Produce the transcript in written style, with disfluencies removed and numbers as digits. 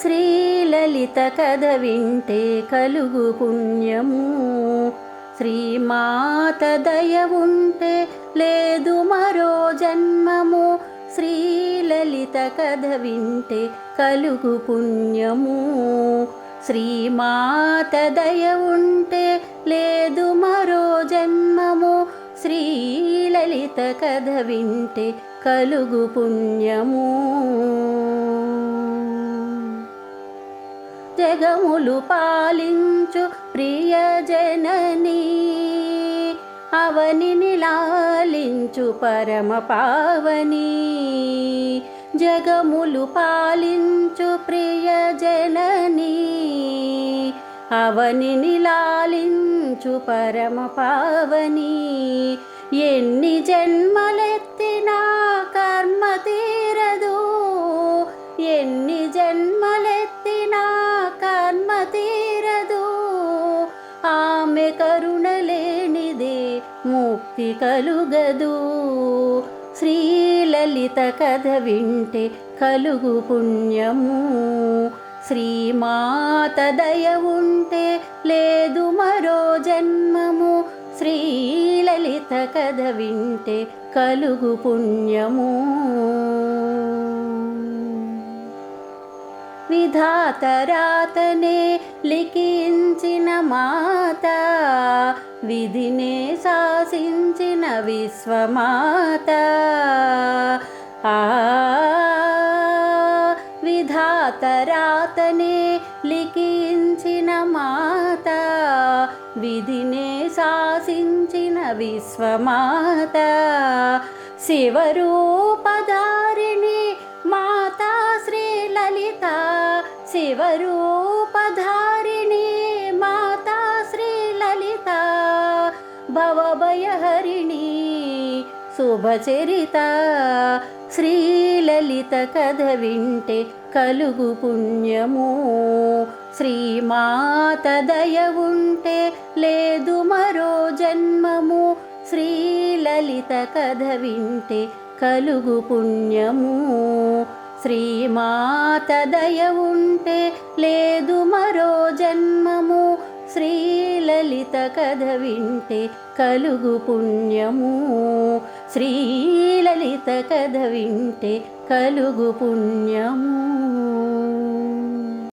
శ్రీలలిత కథ వింటే కలుగు పుణ్యము. శ్రీమాత దయ ఉంటే లేదు మరో జన్మము. శ్రీలలిత కథ వింటే కలుగు పుణ్యము. శ్రీమాత దయ ఉంటే లేదు మరో జన్మము. శ్రీలలిత కథ వింటే కలుగు పుణ్యము. జగములు పాలించు ప్రియ జననీ, అవనిని లాలించు పరమ పావని. జగములు పాలించు ప్రియ జననీ, అవనిని లాలించు పరమ పావని. ఎన్ని జన్మలెత్తినా కర్మ తీరదు, ఎన్ని జన్మలెత్తినా కర్మ తీరదు. ఆమె కరుణ లేనిదే ముక్తి కలుగదు. శ్రీలలిత కథ వింటే కలుగు పుణ్యము. శ్రీమాత దయ ఉంటే లేదు మరో జన్మము. శ్రీలలిత కథ వింటే కలుగు పుణ్యము. విధాత రాతనే లిఖించిన మాత, విధినే శాసించిన విశ్వమాత. విధాత రాతనే లిఖించిన మాత, విధినే శాసించిన విశ్వమాత. శివరూపధారిణి మాతా శ్రీలలిత, శివరూపధారిణి మాతా శ్రీలలిత. భవభయహరిణి శుభచరిత. శ్రీలలిత కథ వింటే కలుగు పుణ్యము. శ్రీమాత దయ ఉంటే లేదు మరో జన్మము. శ్రీలలిత కథ వింటే కలుగు పుణ్యము. శ్రీమాత దయ ఉంటే లేదు మరో జన్మము. శ్రీలలిత కథ వింటే కలుగు పుణ్యము. శ్రీలలిత కథ వింటే కలుగు పుణ్యము.